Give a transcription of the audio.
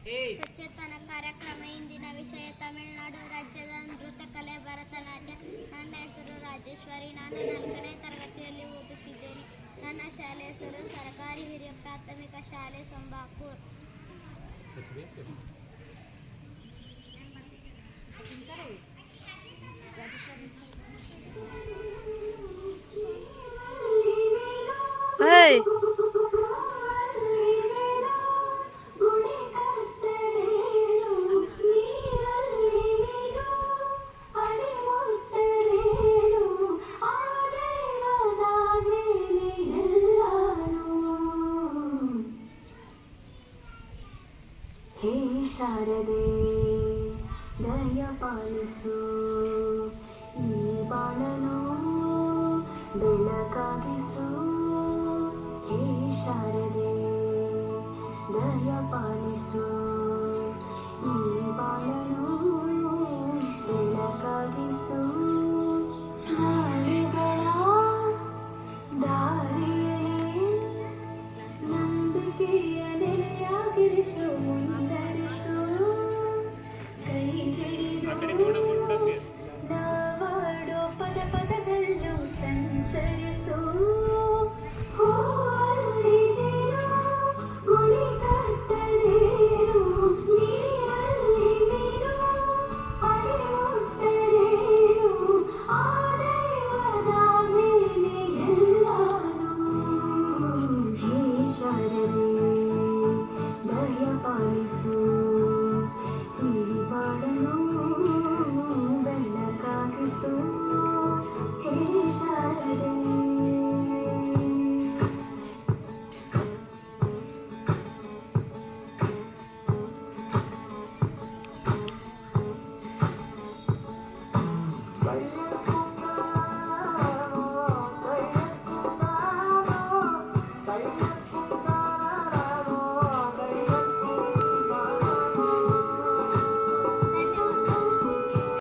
ಸಚೇತನ ಕಾರ್ಯಕ್ರಮ. ಇಂದಿನ ವಿಷಯ ತಮಿಳುನಾಡು ರಾಜ್ಯದ ನೃತ್ಯ ಕಲೆ ಭರತನಾಟ್ಯ. ನನ್ನ ಹೆಸರು ರಾಜೇಶ್ವರಿ. ನಾನು 4ನೇ ತರಗತಿಯಲ್ಲಿ ಓದುತ್ತಿದ್ದೇನೆ. ನನ್ನ ಶಾಲೆ ಹೆಸರು ಸರ್ಕಾರಿ ಹಿರಿಯ ಪ್ರಾಥಮಿಕ ಶಾಲೆ ಸಂಬಾಪುರ್. ಹೇ ಶಾರದೆ ದಯ ಪಾಲಿಸು, ಈ ಬಾಳನು ಬೆಳಕಾಗಿಸು. ಹೇ ಶಾರದೆ